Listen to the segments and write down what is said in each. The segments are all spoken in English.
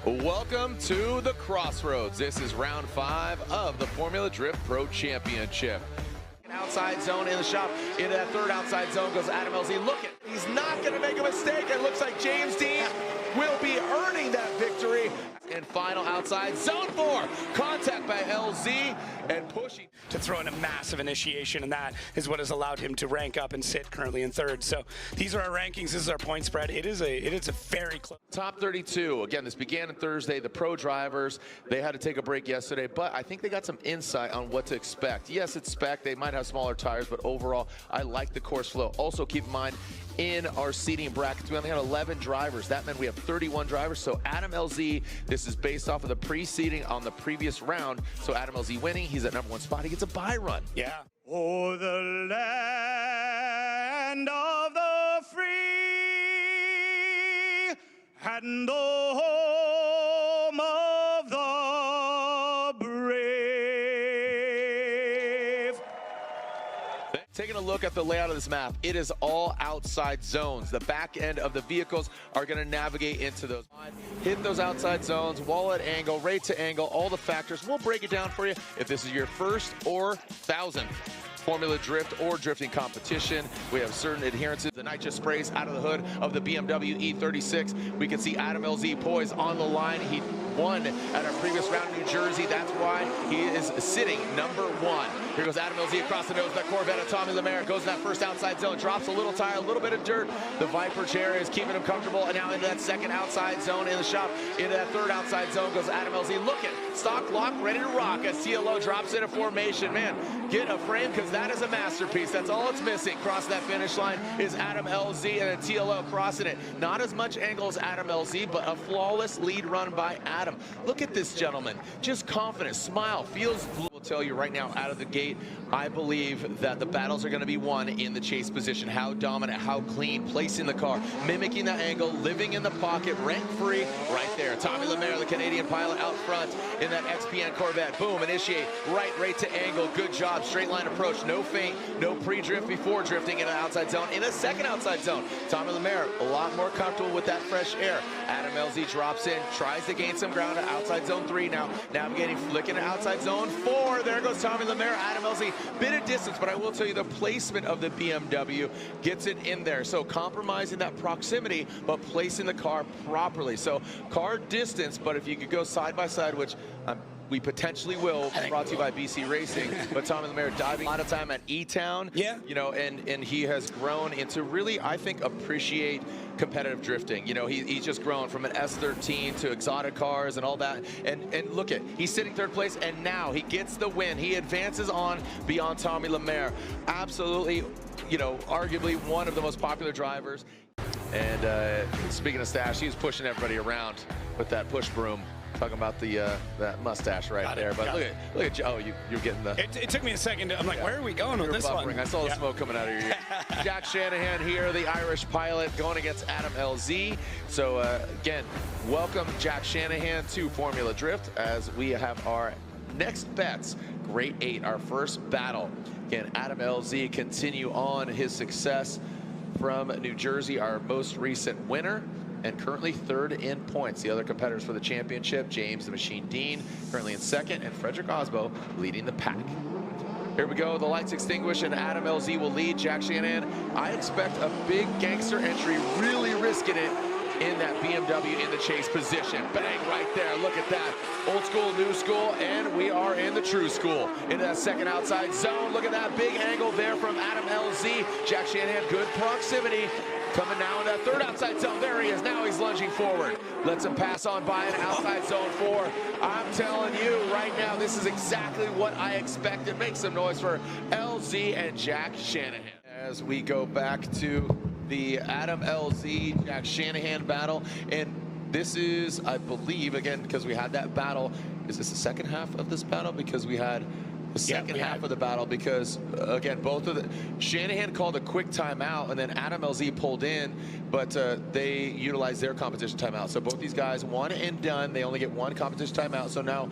Welcome to the Crossroads. This is round 5 of the Formula Drift Pro Championship. Outside zone in the shop. Into that third outside zone goes Adam LZ. Look at, he's not going to make a mistake. It looks like James Dean will be earning that victory. And final outside zone 4. Contact by LZ and pushing to throw in a massive initiation, and that is what has allowed him to rank up and sit currently in third. So these are our rankings. This is our point spread. It is a very close. Top 32. Again, this began on Thursday. The pro drivers, they had to take a break yesterday, but I think they got some insight on what to expect. Yes, it's spec. They might have smaller tires, but overall, I like the course flow. Also, keep in mind, in our seating brackets, we only had 11 drivers. That meant we have 31 drivers. So Adam LZ, this is based off of the pre-seating on the previous round. So Adam LZ winning, he's at #1 spot. He gets a bye run. Yeah. Oh, the land of the free and the home of the brave. Taking a look at the layout of this map, it is all outside zones. The back end of the vehicles are going to navigate into those. Hit those outside zones, wall at angle, rate to angle, all the factors. We'll break it down for you if this is your first or 1000th Formula Drift or drifting competition. We have certain adherences. The night just sprays out of the hood of the BMW E36. We can see Adam LZ poised on the line. He won at our previous round in New Jersey. That's why he is sitting #1. Here goes Adam LZ across the nose of that Corvette of Tommy Lemaire. Goes in that first outside zone, drops a little tire, a little bit of dirt. The Viper chair is keeping him comfortable. And now into that second outside zone in the shop. Into that third outside zone goes Adam LZ. Looking, stock lock, ready to rock as TLO drops into formation. Man, get a frame because that is a masterpiece. That's all it's missing. Crossing that finish line is Adam LZ and a TLO crossing it. Not as much angle as Adam LZ, but a flawless lead run by Adam. Look at this gentleman. Just confident, smile, feels. Will tell you right now out of the gate, I believe that the battles are going to be won in the chase position. How dominant, how clean, placing the car, mimicking that angle, living in the pocket, rent-free right there. Tommy Lemaire, the Canadian pilot out front in that XPN Corvette. Boom, initiate, right to angle. Good job, straight line approach, no feint, no pre-drift before drifting in an outside zone. In a second outside zone, Tommy Lemaire a lot more comfortable with that fresh air. Adam LZ drops in, tries to gain some ground at outside zone 3 now, navigating, flicking to outside zone 4. There goes Tommy Lemaire, Adam LZ, bit of distance, but I will tell you the placement of the BMW gets it in there. So compromising that proximity, but placing the car properly. So car distance, but if you could go side by side, which we potentially will, brought to you by BC Racing, but Tommy Lemaire diving a lot of time at E-Town, you know, and he has grown into really, I think, appreciate competitive drifting. You know, he's just grown from an S13 to exotic cars and all that, and look at, he's sitting third place, and now he gets the win. He advances on beyond Tommy Lemaire. Absolutely, you know, arguably one of the most popular drivers. And speaking of stash, he was pushing everybody around with that push broom. Talking about the that mustache right there, but look at oh, you're getting the. It took me a second. I'm like, where are we going with this one? I saw the smoke coming out of your ear. Jack Shanahan here, the Irish pilot, going against Adam LZ. So again, welcome Jack Shanahan to Formula Drift as we have our next bets. Grade 8, our first battle. Again, Adam LZ continue on his success from New Jersey, our most recent winner, and currently third in points. The other competitors for the championship, James the Machine Dean, currently in second, and Frederick Osbo leading the pack. Here we go, the lights extinguish, and Adam LZ will lead. Jack Shanahan, I expect a big gangster entry, really risking it in that BMW in the chase position. Bang, right there, look at that. Old school, new school, and we are in the true school. Into that second outside zone, look at that big angle there from Adam LZ. Jack Shanahan, good proximity. Coming now in that third outside zone. There he is. Now he's lunging forward. Lets him pass on by an outside zone 4. I'm telling you right now, this is exactly what I expected. Make some noise for LZ and Jack Shanahan. As we go back to the Adam LZ, Jack Shanahan battle. And this is, I believe, again, because we had that battle. Is this the second half of this battle? Because we had the second half of the battle, because again, both of the Shanahan called a quick timeout, and then Adam LZ pulled in, but they utilized their competition timeout. So both these guys, one and done. They only get one competition timeout. So now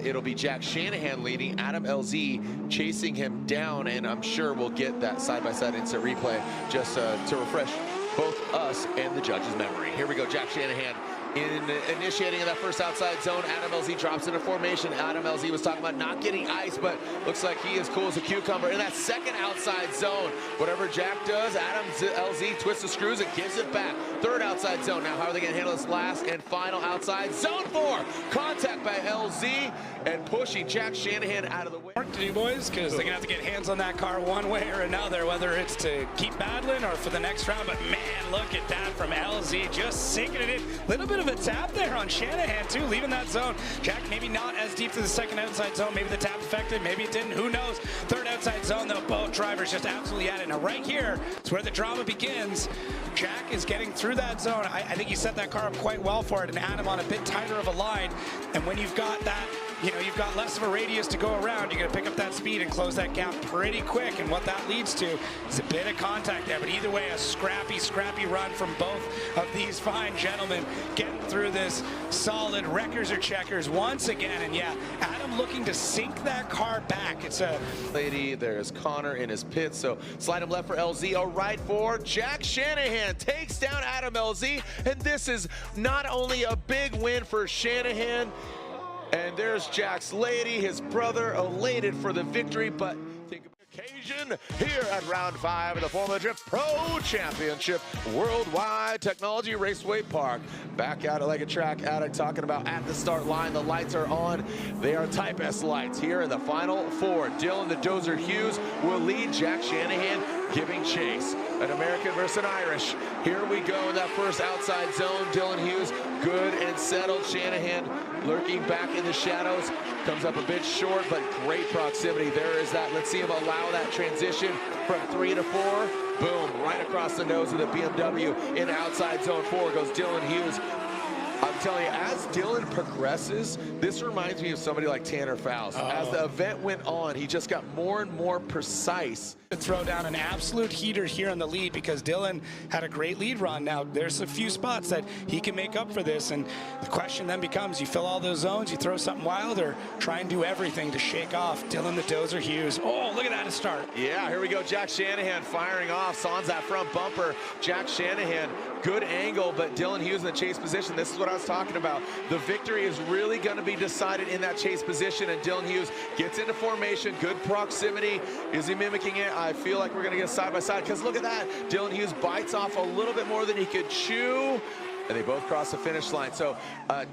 it'll be Jack Shanahan leading, Adam LZ chasing him down, and I'm sure we'll get that side-by-side instant replay just to refresh both us and the judge's memory. Here we go, Jack Shanahan In initiating in that first outside zone, Adam LZ drops into formation. Adam LZ was talking about not getting ice, but looks like he is cool as a cucumber. In that second outside zone, whatever Jack does, Adam LZ twists the screws and gives it back. Third outside zone. Now, how are they going to handle this last and final outside zone 4? Contact by LZ and pushing Jack Shanahan out of the way. Work to do, boys, because they're going to have to get hands on that car one way or another, whether it's to keep battling or for the next round. But man, look at that from LZ, just sinking it in. Little bit of a tap there on Shanahan too, leaving that zone. Jack maybe not as deep to the second outside zone. Maybe the tap affected, maybe it didn't, who knows. Third outside zone though, both drivers just absolutely at it. Now right here is where the drama begins. Jack is getting through that zone. I think he set that car up quite well for it and Adam on a bit tighter of a line. And when you've got that, you know, you've got less of a radius to go around, you're going to pick up that speed and close that gap pretty quick. And what that leads to is a bit of contact there. But either way, a scrappy run from both of these fine gentlemen getting through this solid wreckers or checkers once again. And yeah, Adam looking to sink that car back. It's a lady. There's Connor in his pit. So slide him left for LZ, a right for Jack Shanahan. Takes down Adam LZ. And this is not only a big win for Shanahan, and there's Jack's lady, his brother, elated for the victory, but think of the occasion here at round 5 of the Formula Drift Pro Championship Worldwide Technology Raceway Park. Back out like a track addict, talking about at the start line, the lights are on. They are Type S lights here in the final 4. Dylan the Dozer Hughes will lead, Jack Shanahan giving chase. An American versus an Irish. Here we go in that first outside zone. Dylan Hughes, good and settled. Shanahan lurking back in the shadows. Comes up a bit short, but great proximity. There is that. Let's see him allow that transition from 3 to 4. Boom, right across the nose of the BMW. In outside zone 4 goes Dylan Hughes. I'm telling you, as Dylan progresses, this reminds me of somebody like Tanner Faust. As the event went on, he just got more and more precise. To throw down an absolute heater here in the lead because Dylan had a great lead run. Now, there's a few spots that he can make up for this, and the question then becomes, you fill all those zones, you throw something wild, or try and do everything to shake off Dylan the Dozer Hughes. Oh, look at that to start. Yeah, here we go. Jack Shanahan firing off. Sans that front bumper. Jack Shanahan, good angle, but Dylan Hughes in the chase position. This is what I was talking about. The victory is really going to be decided in that chase position, and Dylan Hughes gets into formation. Good proximity. Is he mimicking it? I feel like we're going to get side by side, because look at that. Dylan Hughes bites off a little bit more than he could chew, and they both cross the finish line. So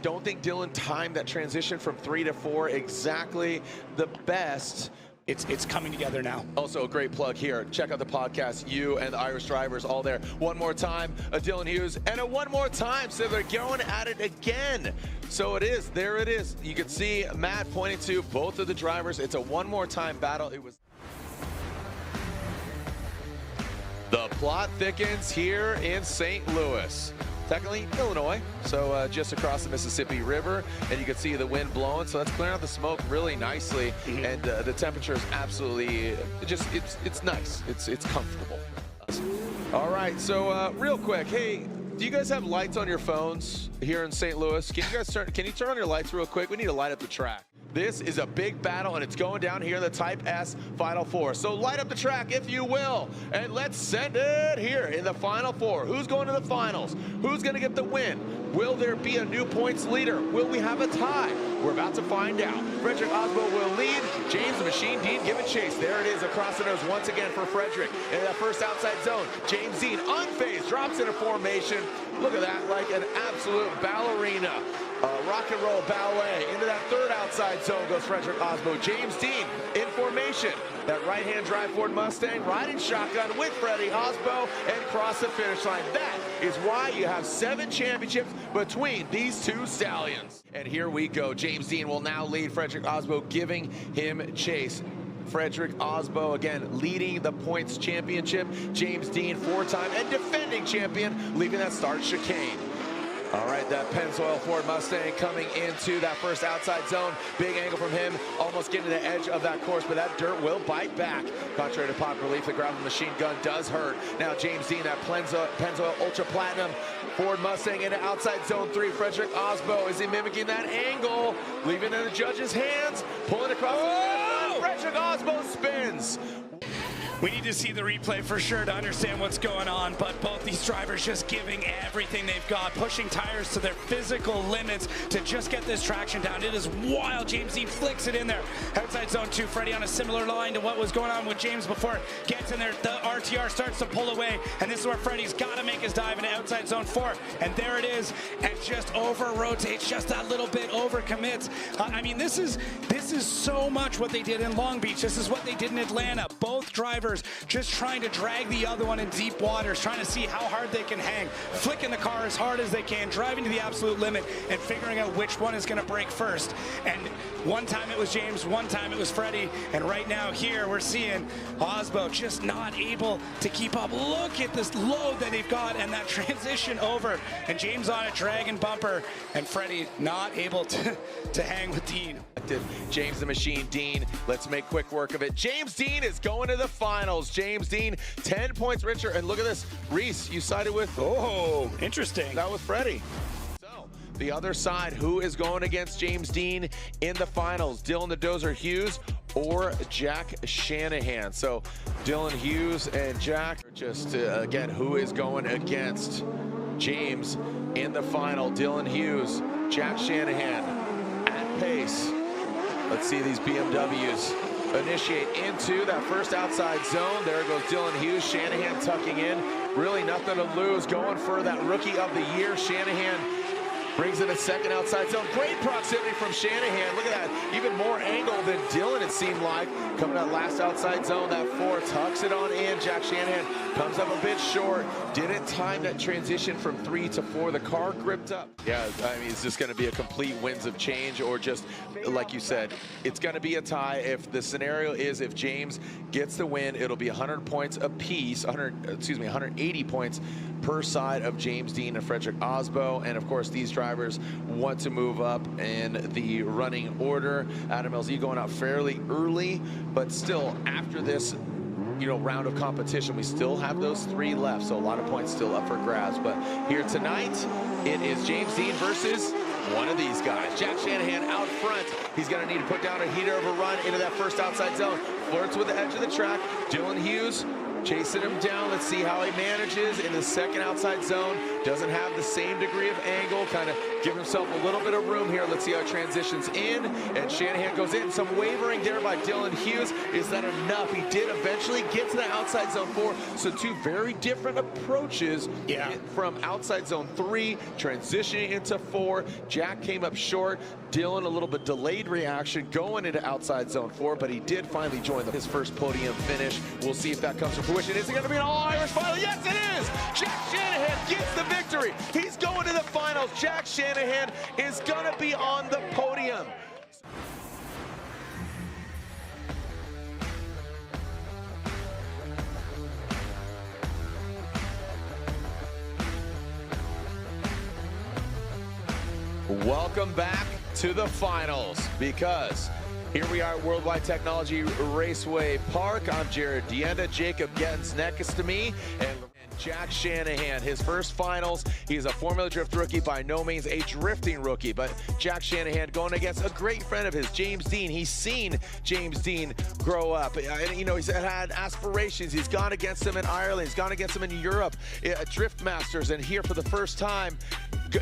don't think Dylan timed that transition from 3 to 4 exactly the best. It's coming together now. Also, a great plug here. Check out the podcast. You and the Irish drivers all there. One more time, a Dylan Hughes, and a one more time. So they're going at it again. So it is. There it is. You can see Matt pointing to both of the drivers. It's a one more time battle. It was. The plot thickens here in St. Louis. Technically Illinois, so just across the Mississippi River, and you can see the wind blowing, so that's clearing out the smoke really nicely, and the temperature is absolutely just it's nice, it's comfortable. All right, so real quick, hey, do you guys have lights on your phones here in St. Louis? Can you turn on your lights real quick? We need to light up the track. This is a big battle, and it's going down here in the Type S Final 4. So light up the track, if you will, and let's send it here in the Final 4. Who's going to the finals? Who's going to get the win? Will there be a new points leader? Will we have a tie? We're about to find out. Frederick Osbo will lead. James the Machine Dean giving chase. There it is across the nose once again for Frederick. In that first outside zone, James Dean unfazed, drops into formation. Look at that, like an absolute ballerina. Rock and roll ballet. Into that third outside zone goes Frederick Osbo. James Dean in formation. That right-hand drive Ford Mustang riding shotgun with Freddie Osbo and cross the finish line. That is why you have 7 championships between these two stallions. And here we go. James Dean will now lead Frederick Osbo, giving him chase. Frederick Osbo again leading the points championship. James Dean, 4-time and defending champion, leaving that start chicane. All right, that Pennzoil Ford Mustang coming into that first outside zone. Big angle from him, almost getting to the edge of that course, but that dirt will bite back. Contrary to popular belief, the gravel machine gun does hurt. Now James Dean, that Pennzoil Ultra Platinum Ford Mustang into outside zone 3. Frederick Osbo, is he mimicking that angle? Leaving it in the judge's hands, pulling across the line. Frederick Osbo spins. We need to see the replay for sure to understand what's going on, but both these drivers just giving everything they've got, pushing tires to their physical limits to just get this traction down. It is wild. James Dean flicks it in there. Outside zone 2, Freddie on a similar line to what was going on with James before it gets in there. The RTR starts to pull away, and this is where Freddie's got to make his dive into outside zone 4, and there it is, and just over-rotates, just that little bit, over-commits. I mean, this is so much what they did in Long Beach. This is what they did in Atlanta. Both drivers just trying to drag the other one in deep waters, trying to see how hard they can hang, flicking the car as hard as they can, driving to the absolute limit, and figuring out which one is going to break first. And one time it was James, one time it was Freddie, and right now here we're seeing Osbo just not able to keep up. Look at this load that they've got and that transition over, and James on a dragon bumper, and Freddie not able to hang with Dean. James the Machine Dean, let's make quick work of it. James Dean is going to the finals. James Dean, 10 points richer, and look at this. Reese, you sided with... Oh, interesting. That was Freddie. So, the other side, who is going against James Dean in the finals? Dylan the Dozer Hughes or Jack Shanahan? So, Dylan Hughes and Jack, just again, who is going against James in the final? Dylan Hughes, Jack Shanahan at pace. Let's see these BMWs initiate into that first outside zone. There goes Dylan Hughes. Shanahan tucking in. Really nothing to lose. Going for that rookie of the year. Shanahan brings in a second outside zone. Great proximity from Shanahan. Look at that. Even more angle than Dylan, it seemed like. Coming out last outside zone, that 4 tucks it on in. Jack Shanahan comes up a bit short. Didn't time that transition from 3 to 4. The car gripped up. Yeah, I mean, it's just going to be a complete winds of change, or just, like you said, it's going to be a tie. If the scenario is if James gets the win, it'll be 100 points apiece, 180 points per side of James Dean and Frederick Osbo. And of course, these drivers want to move up in the running order. Adam LZ going out fairly early, but still after this, you know, round of competition, we still have those 3 left, so a lot of points still up for grabs. But here tonight, it is James Dean versus one of these guys. Jack Shanahan out front. He's going to need to put down a heater of a run into that first outside zone. Flirts with the edge of the track. Dylan Hughes chasing him down. Let's see how he manages in the second outside zone. Doesn't have the same degree of angle. Kind of give himself a little bit of room here. Let's see how it transitions in. And Shanahan goes in. Some wavering there by Dylan Hughes. Is that enough? He did eventually get to the outside zone 4. So 2 very different approaches from outside zone 3, transitioning into 4. Jack came up short. Dylan a little bit delayed reaction going into outside zone 4, but he did finally join his first podium finish. We'll see if that comes to fruition. Is it going to be an all-Irish final? Yes, it is! Jack Shanahan gets the victory. He's going to the finals. Jack Shanahan is going to be on the podium. Welcome back to the finals, because here we are at Worldwide Technology Raceway Park. I'm Jared Dienda. Jacob Gettin's next to me, and Jack Shanahan, his first finals. He's a Formula Drift rookie, by no means a drifting rookie, but Jack Shanahan going against a great friend of his, James Dean. He's seen James Dean grow up. You know, he's had aspirations. He's gone against him in Ireland. He's gone against him in Europe, Drift Masters, and here for the first time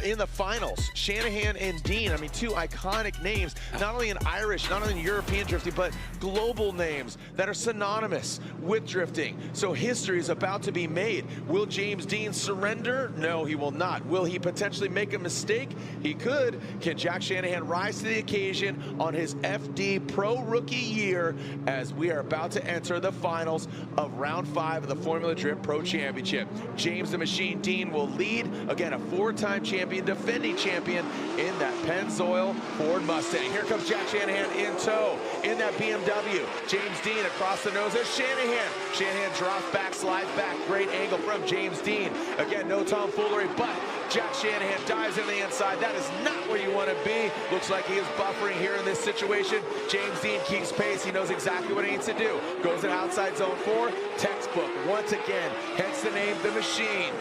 in the finals, Shanahan and Dean. I mean, 2 iconic names, not only in Irish, not only in European drifting, but global names that are synonymous with drifting. So history is about to be made. Will James Dean surrender? No, he will not. Will he potentially make a mistake? He could. Can Jack Shanahan rise to the occasion on his FD Pro Rookie year, as we are about to enter the finals of round 5 of the Formula Drift Pro Championship? James the Machine Dean will lead. Again, a 4-time champion, defending champion in that Pennzoil Ford Mustang. Here comes Jack Shanahan in tow in that BMW. James Dean across the nose of Shanahan. Shanahan drops back, slides back. Great angle from James Dean. Again, no tomfoolery, but Jack Shanahan dives in the inside. That is not where you want to be. Looks like he is buffering here in this situation. James Dean keeps pace. He knows exactly what he needs to do. Goes in outside zone 4. Textbook once again. Hence the name, The Machine.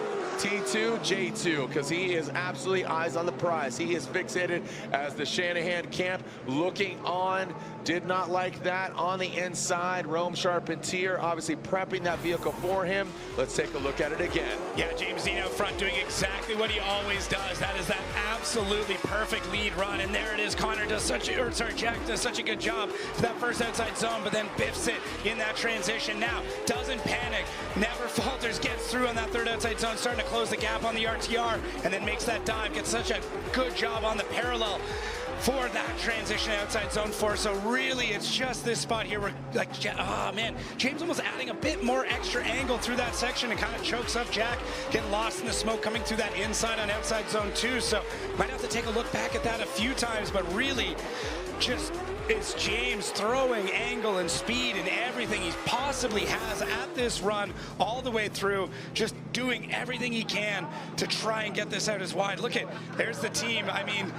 T2, J2, because he is absolutely eyes on the prize. He is fixated as the Shanahan camp looking on. Did not like that on the inside. Rome Charpentier obviously prepping that vehicle for him. Let's take a look at it again. Yeah, James Dean out front doing exactly what he always does. That is that absolutely perfect lead run. And there it is. Jack does such a good job for that first outside zone, but then biffs it in that transition. Now, doesn't panic, never falters, gets through on that third outside zone, starting to close the gap on the RTR, and then makes that dive, gets such a good job on the parallel for that transition outside zone 4. So really, it's just this spot here where, like, oh man, James almost adding a bit more extra angle through that section and kind of chokes up Jack, getting lost in the smoke coming through that inside on outside zone 2. So might have to take a look back at that a few times, but really just it's James throwing angle and speed and everything he possibly has at this run all the way through, just doing everything he can to try and get this out as wide. Look at, there's the team. I mean,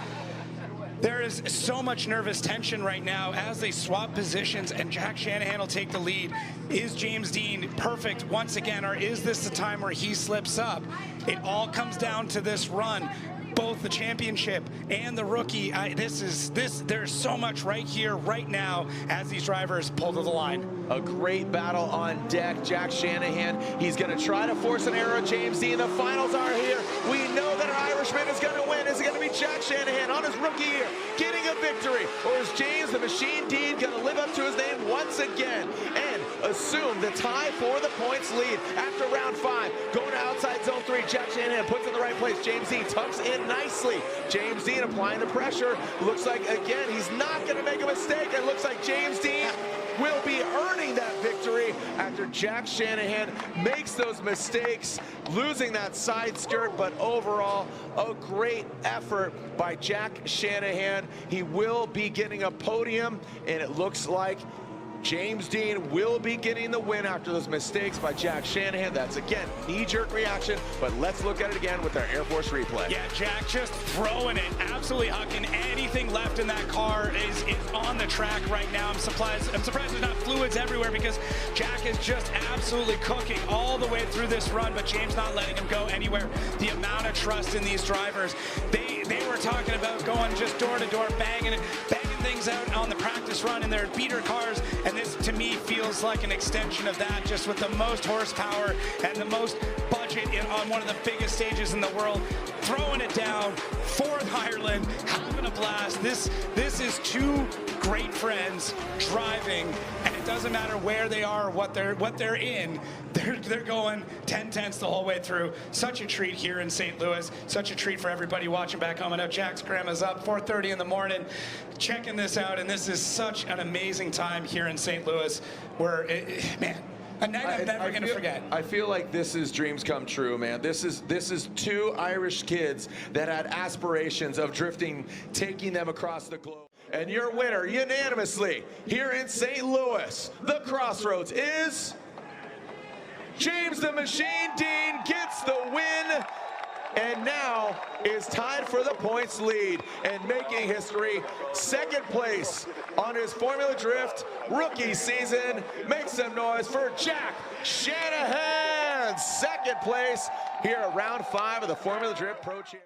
there is so much nervous tension right now as they swap positions and Jack Shanahan will take the lead. Is James Dean perfect once again, or is this the time where he slips up? It all comes down to this run. Both the championship and the rookie, there's so much right here, right now, as these drivers pull to the line. A great battle on deck. Jack Shanahan, he's going to try to force an error. James Dean, the finals are here. We know that our Irishman is going to win. Is it going to be Jack Shanahan on his rookie year getting a victory? Or is James the Machine Dean going to live up to his name once again and assume the tie for the points lead after round 5? Going to outside zone 3, Jack Shanahan puts in the right place. James Dean tucks in nicely. James Dean applying the pressure. Looks like, again, he's not going to make a mistake. It looks like James Dean will be earning that victory after Jack Shanahan makes those mistakes, losing that side skirt, but overall, a great effort by Jack Shanahan. He will be getting a podium, and it looks like James Dean will be getting the win after those mistakes by Jack Shanahan. That's, again, knee-jerk reaction, but let's look at it again with our Air Force replay. Yeah, Jack just throwing it, absolutely hucking. Anything left in that car is on the track right now. I'm surprised there's not fluids everywhere because Jack is just absolutely cooking all the way through this run, but James not letting him go anywhere. The amount of trust in these drivers. They were talking about going just door to door, banging things out on the practice run in their beater cars, and this to me feels like an extension of that, just with the most horsepower and the most budget on one of the biggest stages in the world, throwing it down, fourth Ireland, having a blast. This is two great friends driving, and it doesn't matter where they are, what they're in. They're going 10/10 the whole way through. Such a treat here in St. Louis. Such a treat for everybody watching back home. I know Jack's grandma's up 4:30 in the morning checking this out, and this is such an amazing time here in St. Louis where, man, a night I'm never going to forget. I feel like this is dreams come true, man. This is two Irish kids that had aspirations of drifting, taking them across the globe. And your winner, unanimously, here in St. Louis, the Crossroads, is James the Machine Dean gets the win, and now is tied for the points lead and making history. Second place on his Formula Drift rookie season. Make some noise for Jack Shanahan. Second place here at round 5 of the Formula Drift Pro Championship.